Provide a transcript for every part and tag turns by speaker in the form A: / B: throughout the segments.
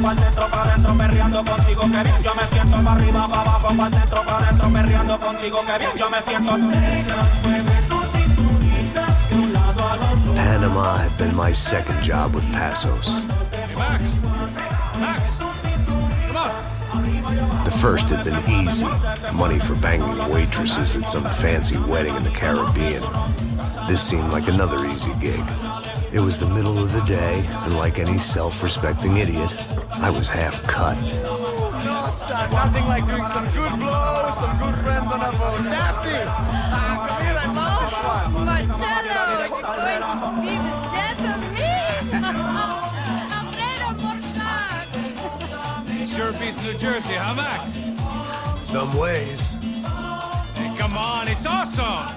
A: pa'l centro, pa' adentro, perreando contigo, que bien. Yo me siento pa' arriba, pa' abajo, pa'l centro, pa' adentro, perreando contigo, que bien. Yo me siento.
B: Panama had been my second job with Passos.
C: Hey, Max! Max! Come on!
B: The first had been easy, money for banging waitresses at some fancy wedding in the Caribbean. This seemed like another easy gig. It was the middle of the day, and like any self-respecting idiot, I was half cut.
D: No, son, nothing like doing some good blows, some good friends on a boat. Daphne! Come here, I love this one.
E: Marcello, you're going to be the death of me! Alfredo Mortar!
C: Sure beats New Jersey, huh, Max?
B: Some ways.
C: Hey, come on, it's awesome!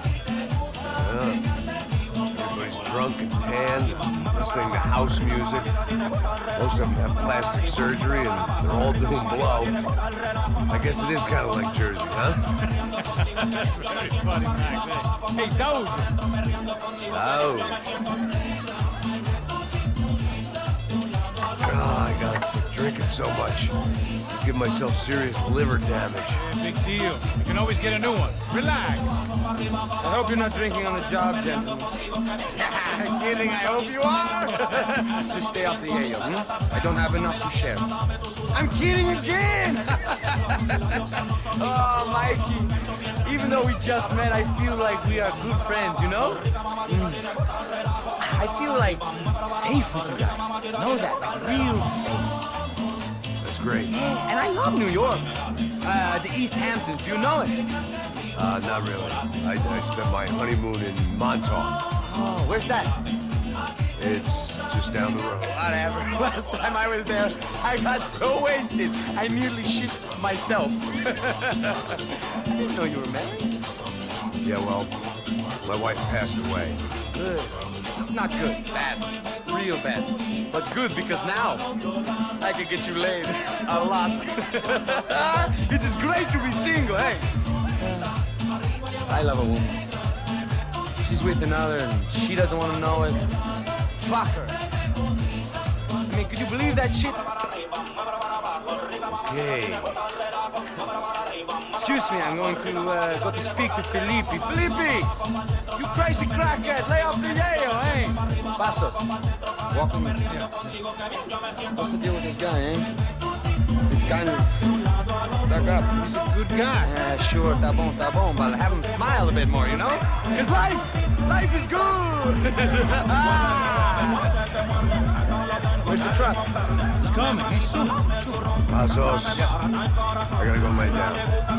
B: Everybody's drunk and tanned, listening to house music. Most of them have plastic surgery, and they're all doing blow. I guess it is kind of like Jersey, huh?
C: That's very funny, Max. Hey, Saúl!
B: Oh. God, I got drinking so much. Give myself serious liver damage.
C: Yeah, big deal. You can always get a new one. Relax.
D: I hope you're not drinking on the job, gentlemen. Kidding, I hope you are. Just stay off the ale, I don't have enough to share. I'm kidding again. Oh, Mikey. Even though we just met, I feel like we are good friends, you know? I feel like safe with you guys. Know that? Like real safe.
B: That's great.
D: Yeah, and I love New York. The East Hamptons, do you know it?
B: Not really. I spent my honeymoon in Montauk.
D: Oh, where's that?
B: It's just down the road.
D: Whatever. Last time I was there, I got so wasted, I nearly shit myself. I didn't know you were married.
B: Yeah, well, my wife passed away.
D: Good. Not good. Bad. Real bad. But good because now I can get you laid a lot. It is great to be single, hey? I love a woman. She's with another and she doesn't want to know it. Fuck her. I mean, could you believe that shit?
B: Okay.
D: Excuse me, I'm going to go to speak to Felipe. Felipe! You crazy crackhead! Lay off the yayo, eh? Passos. Welcome. Yeah. What's the deal with this guy, eh? He's kind of stuck up. He's a good guy. Yeah, sure, tá bom, but have him smile a bit more, you know? Because life is good! Where's the truck?
C: It's coming. Hey, soon.
B: Passos. I gotta go lay down.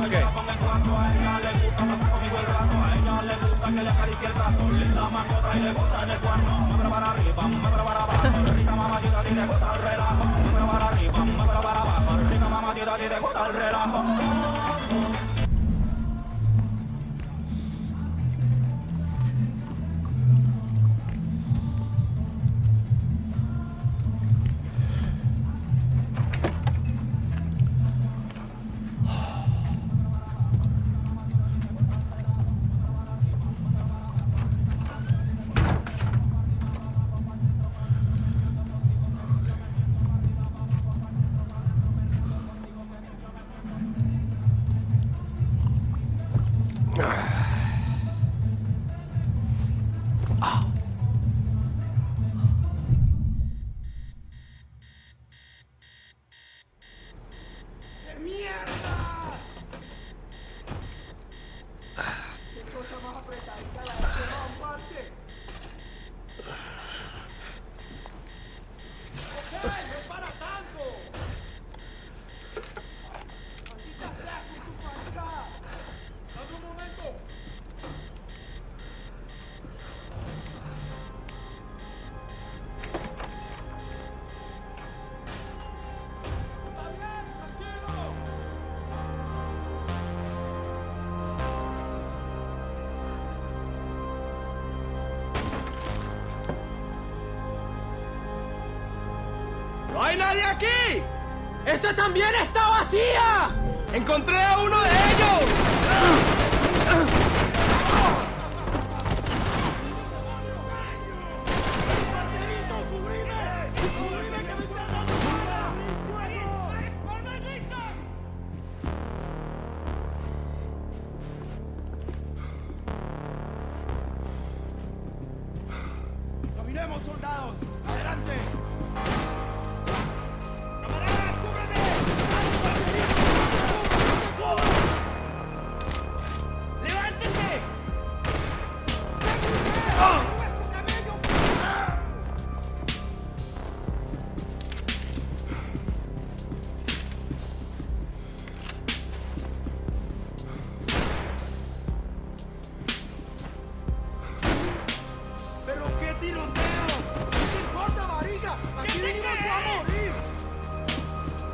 C: Okay.
F: ¡No hay nadie aquí! ¡Esta también está vacía! ¡Encontré a uno de ellos!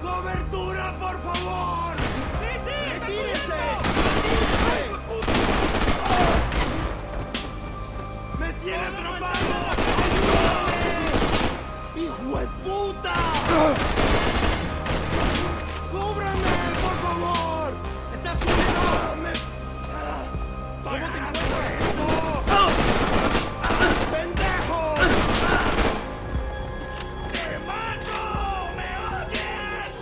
F: ¡Cobertura, por favor! ¡Sí, sí! ¡Retírese! ¡Me tiene atrapado! ¡Ayúdame! ¡Hijo de puta! ¡Cúbrame, por favor! ¡Estás subiendo! ¿Cómo te encuentras? ¡Eso! ¡Pendejo! ¡Te mato! ¿Me oyes?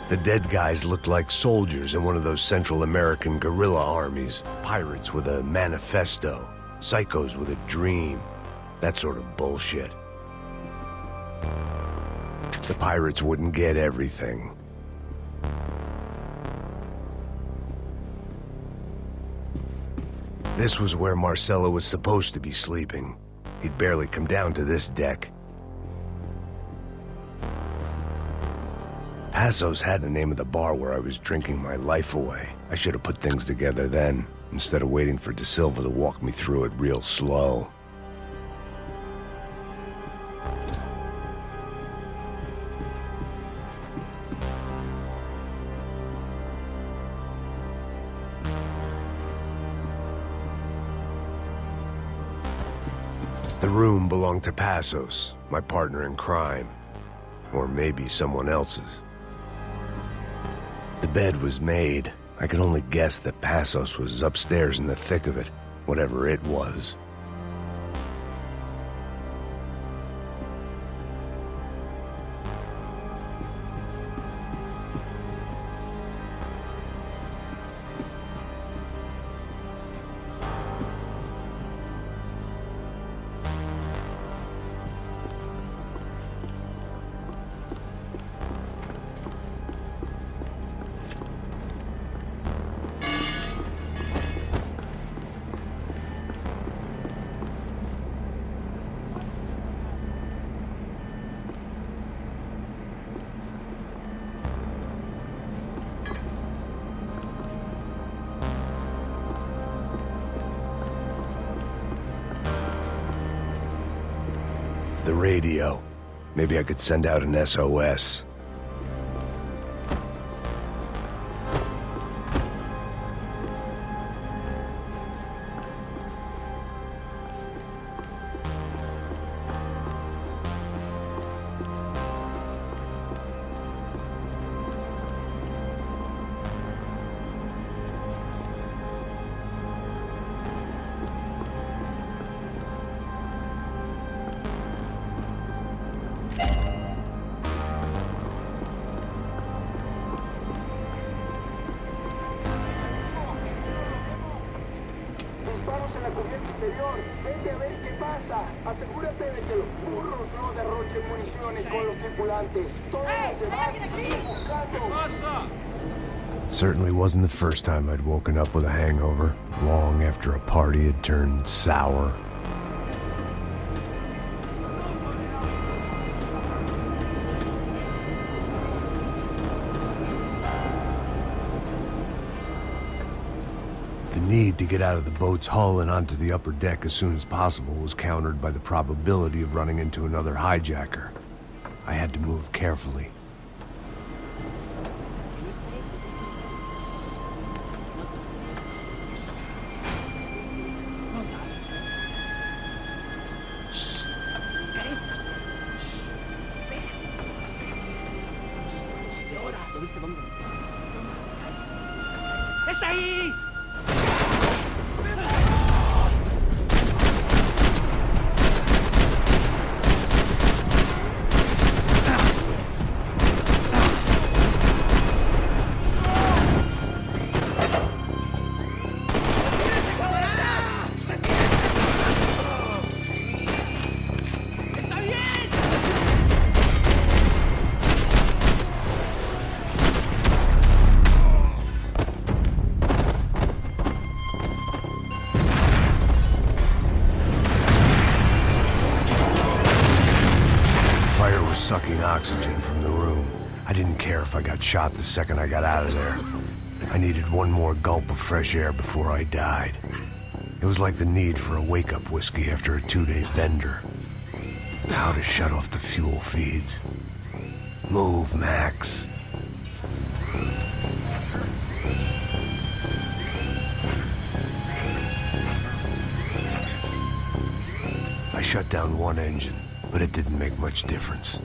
B: The dead guys looked like soldiers in one of those Central American guerrilla armies. Pirates with a manifesto. Psychos with a dream. That sort of bullshit. The pirates wouldn't get everything. This was where Marcelo was supposed to be sleeping. He'd barely come down to this deck. Passo's had the name of the bar where I was drinking my life away. I should have put things together then, instead of waiting for De Silva to walk me through it real slow. The room belonged to Passos, my partner in crime. Or maybe someone else's. The bed was made. I could only guess that Passos was upstairs in the thick of it, whatever it was. The radio. Maybe I could send out an SOS.
G: Disparos en la cubierta inferior. Vete a ver qué pasa. Asegúrate de que los burros no derrochen municiones con los tripulantes. Todos los demás siguen buscando.
B: It certainly wasn't the first time I'd woken up with a hangover, long after a party had turned sour. The need to get out of the boat's hull and onto the upper deck as soon as possible was countered by the probability of running into another hijacker. I had to move carefully.
F: ¡Está ahí!
B: Sucking oxygen from the room. I didn't care if I got shot the second I got out of there. I needed one more gulp of fresh air before I died. It was like the need for a wake-up whiskey after a 2-day bender. How to shut off the fuel feeds. Move, Max. I shut down one engine, but it didn't make much difference.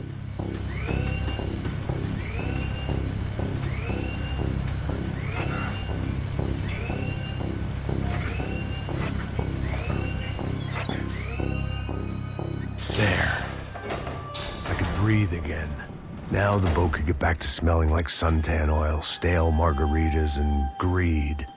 B: Breathe again. Now the boat could get back to smelling like suntan oil, stale margaritas, and greed.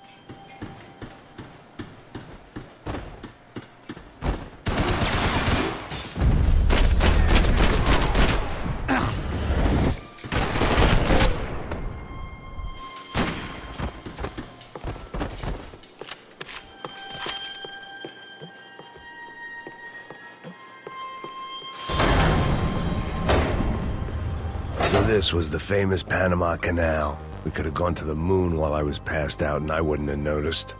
B: So this was the famous Panama Canal. We could have gone to the moon while I was passed out and I wouldn't have noticed.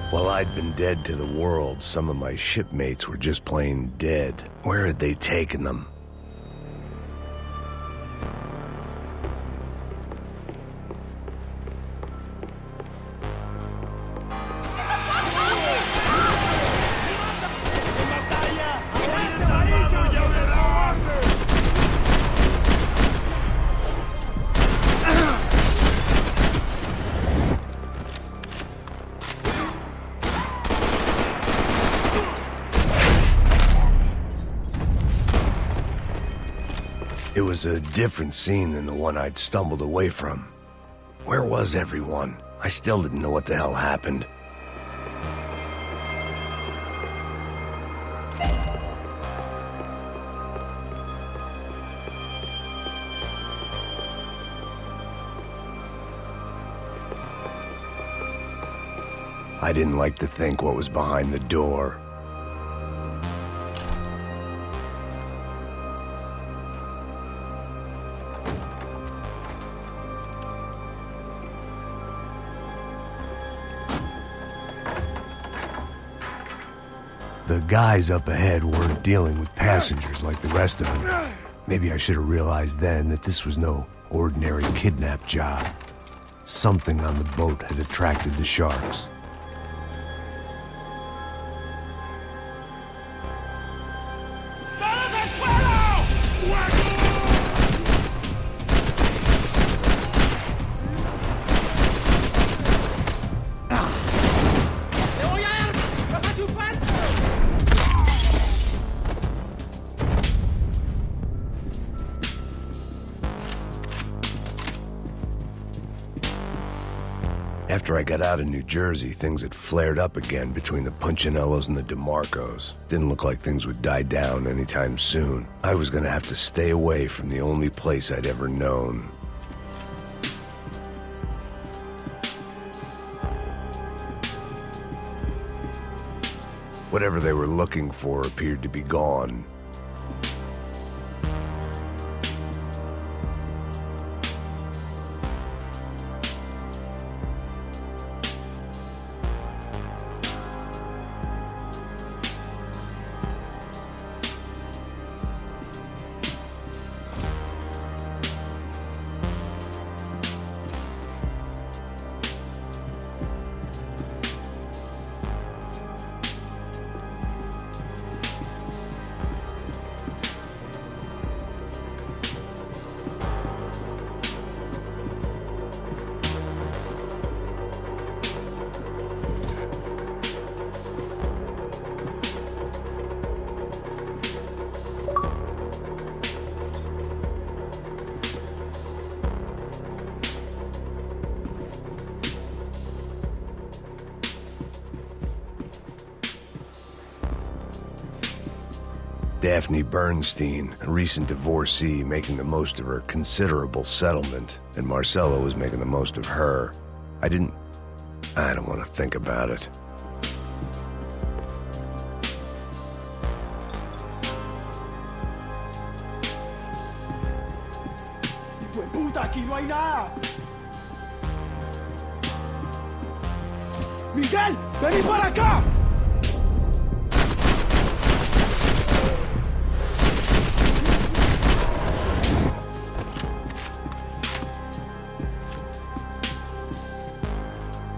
B: While I'd been dead to the world, some of my shipmates were just plain dead. Where had they taken them? It was a different scene than the one I'd stumbled away from. Where was everyone? I still didn't know what the hell happened. I didn't like to think what was behind the door. The guys up ahead weren't dealing with passengers like the rest of them. Maybe I should have realized then that this was no ordinary kidnap job. Something on the boat had attracted the sharks. After I got out of New Jersey, things had flared up again between the Punchinellos and the DeMarcos. Didn't look like things would die down anytime soon. I was gonna have to stay away from the only place I'd ever known. Whatever they were looking for appeared to be gone. Daphne Bernstein, a recent divorcee, making the most of her considerable settlement, and Marcella was making the most of her. I don't want to think about it.
G: puta! ¡Aquí no hay nada! ¡Miguel! ¡Vení para acá!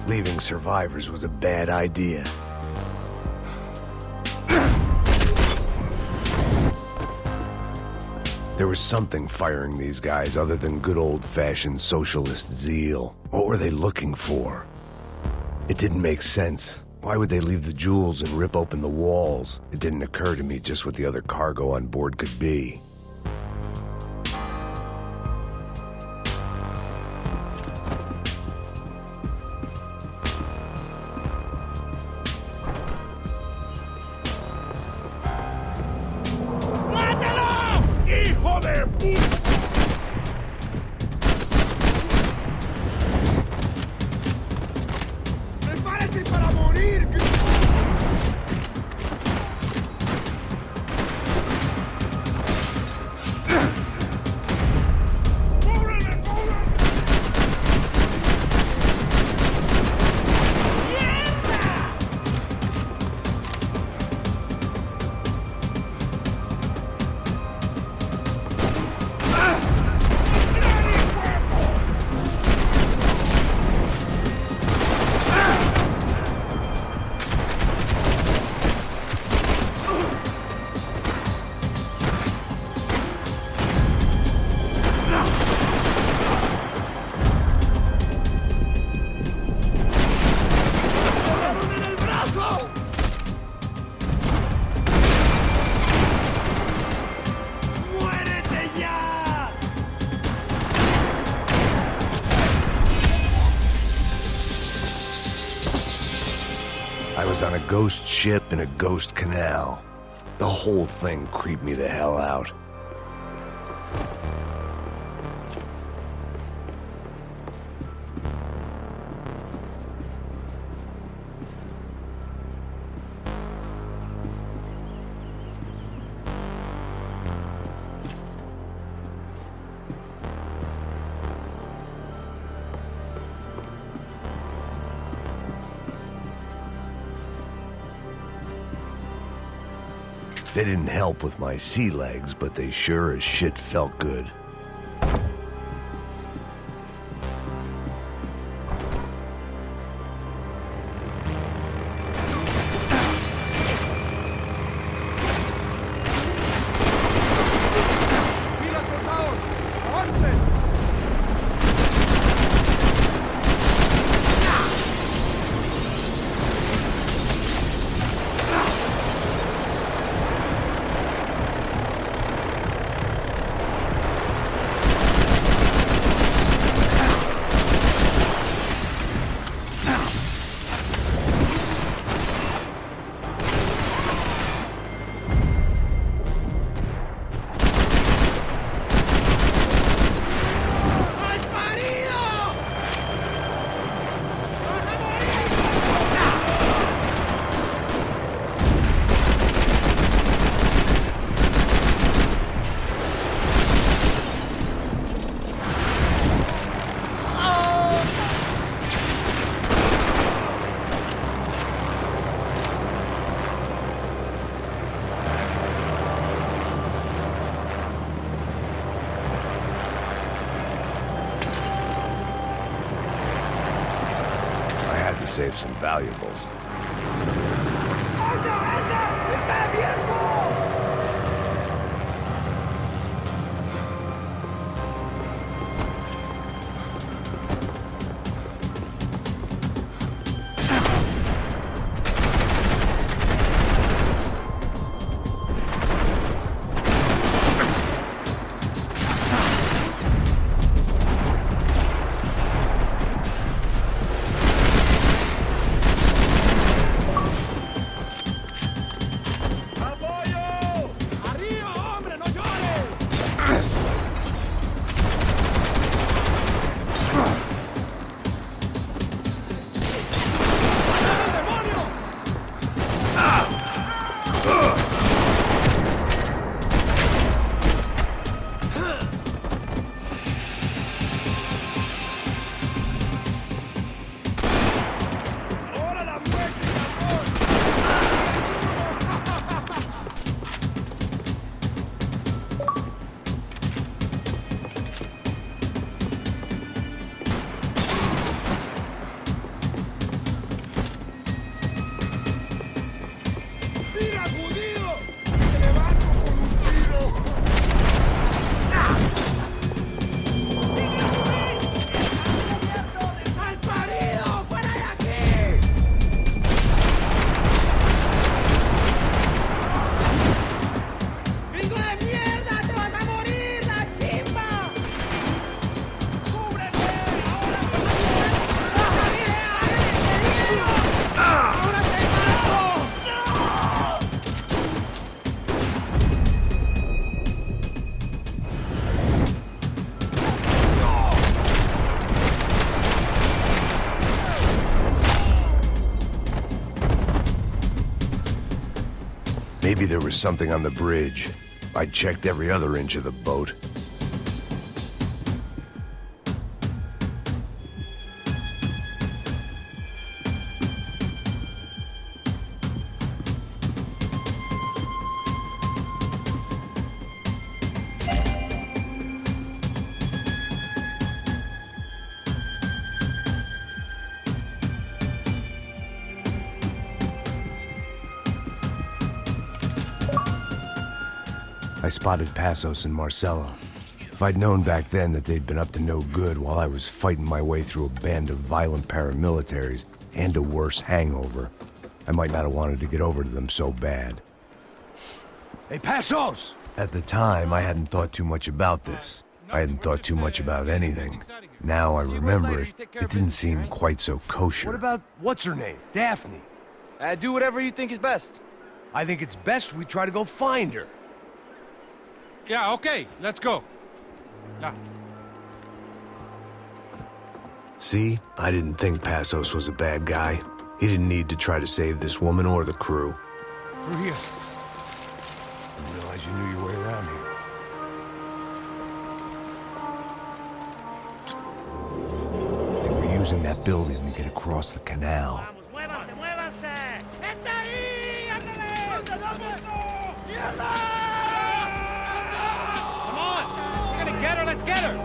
B: Leaving survivors was a bad idea. There was something firing these guys other than good old-fashioned socialist zeal. What were they looking for? It didn't make sense. Why would they leave the jewels and rip open the walls? It didn't occur to me just what the other cargo on board could be. I was on a ghost ship in a ghost canal. The whole thing creeped me the hell out. They didn't help with my sea legs, but they sure as shit felt good. Save some valuables. Maybe there was something on the bridge. I checked every other inch of the boat. I spotted Passos and Marcelo. If I'd known back then that they'd been up to no good while I was fighting my way through a band of violent paramilitaries and a worse hangover, I might not have wanted to get over to them so bad.
H: Hey, Passos!
B: At the time, I hadn't thought too much about this. I hadn't thought too much about anything. Now I remember it, it didn't seem quite so kosher.
H: What about, what's her name? Daphne.
D: Do whatever you think is best.
H: I think it's best we try to go find her.
C: Yeah, okay, let's go. Yeah.
B: See? I didn't think Passos was a bad guy. He didn't need to try to save this woman or the crew.
H: Through here. Didn't realize you knew your way around here. They were using that building to get across the canal.
F: Muévase, muévase. ¡Está ahí! ¡Ándale! ¡Mierda! Come on! We're gonna get her, let's get her!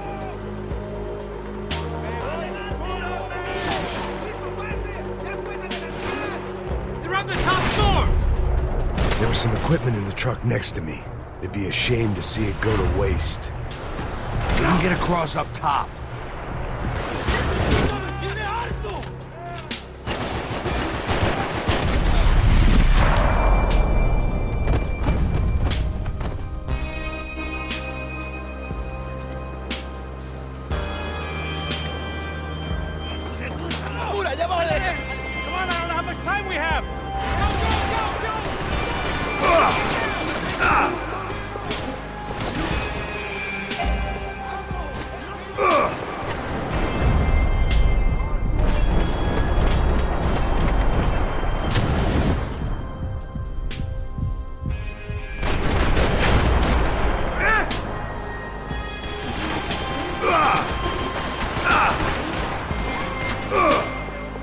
F: They're on the top floor!
B: There was some equipment in the truck next to me. It'd be a shame to see it go to waste.
H: We can get across up top.
F: Come on, I don't know how much time we have!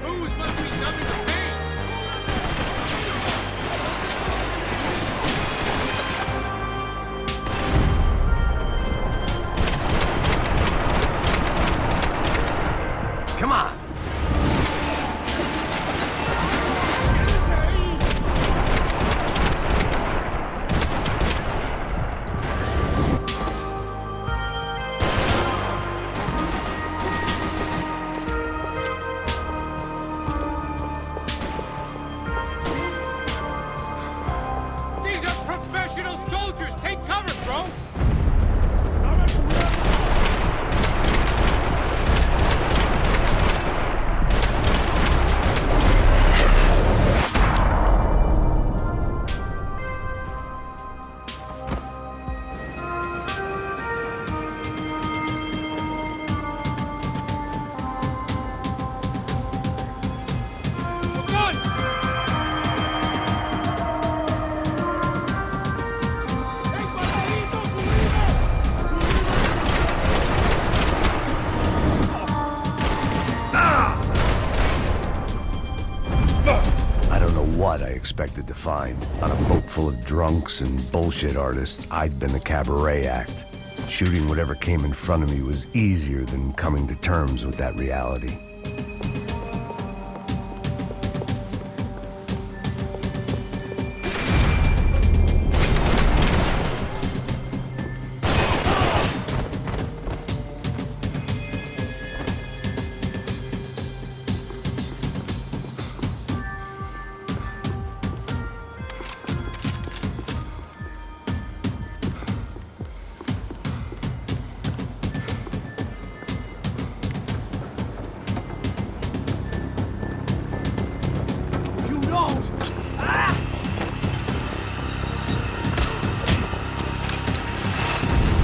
F: Who's must be dummies of Payne?
H: Come on.
F: These are professional soldiers! Take cover, bro! Good!
B: I don't know what I expected to find. On a boat full of drunks and bullshit artists, I'd been the cabaret act. Shooting whatever came in front of me was easier than coming to terms with that reality.
H: You don't!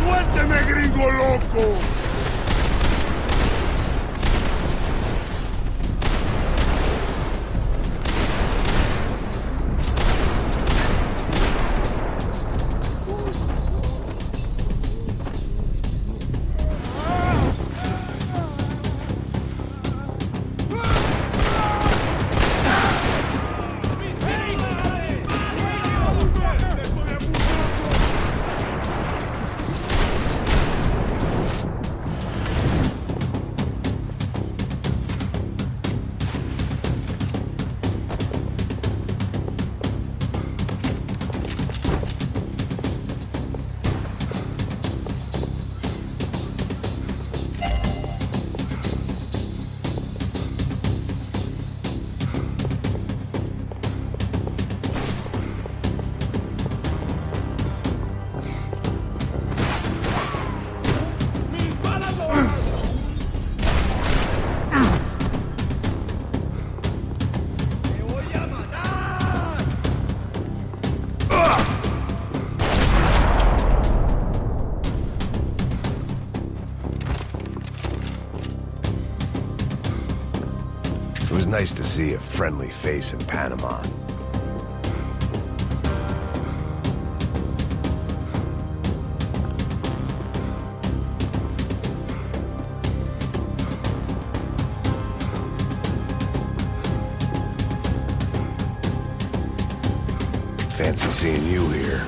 G: ¡Suélteme, gringo loco!
B: nice to see a friendly face in Panama. Fancy seeing you here.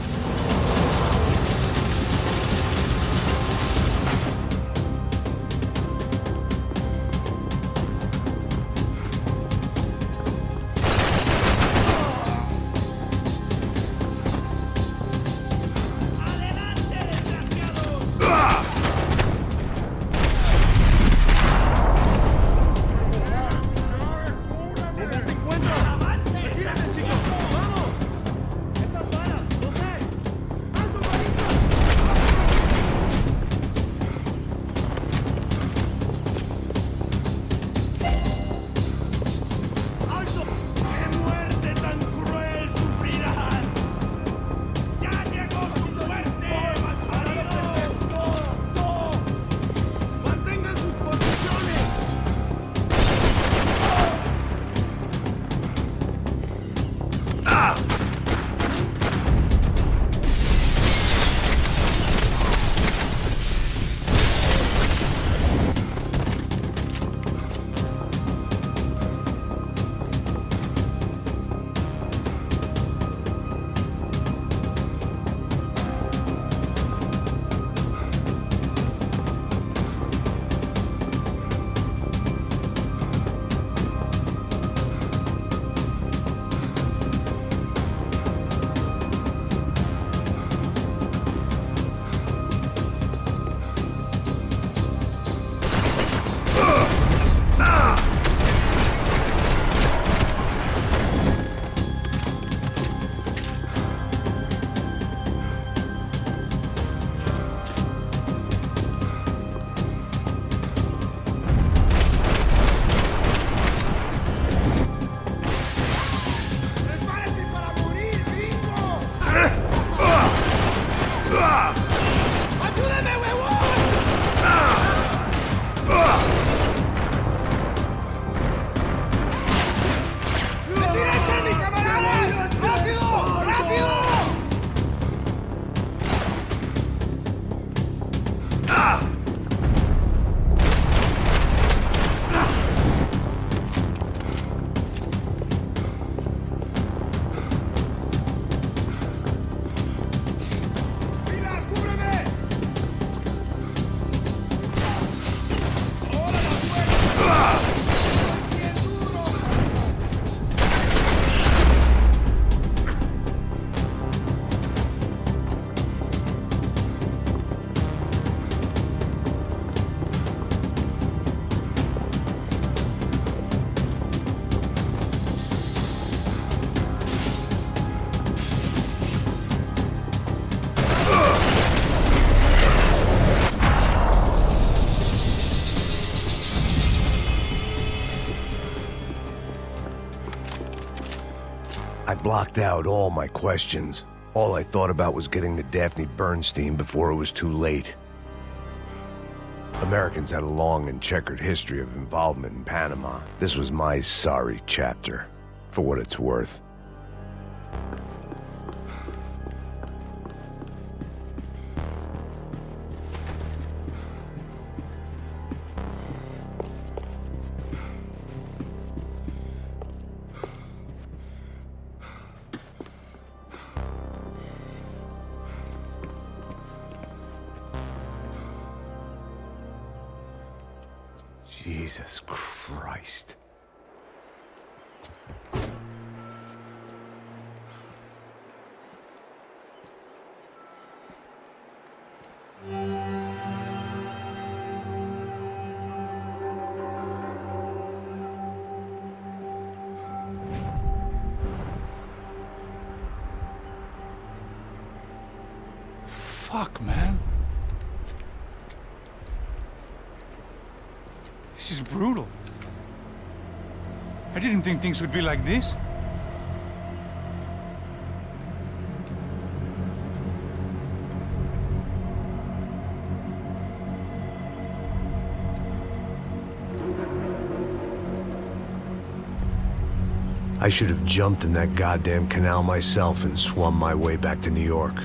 B: I blocked out all my questions. All I thought about was getting to Daphne Bernstein before it was too late. Americans had a long and checkered history of involvement in Panama. This was my sorry chapter, for what it's worth. Jesus Christ.
C: Fuck, man. This is brutal. I didn't think things would be like this.
B: I should have jumped in that goddamn canal myself and swum my way back to New York.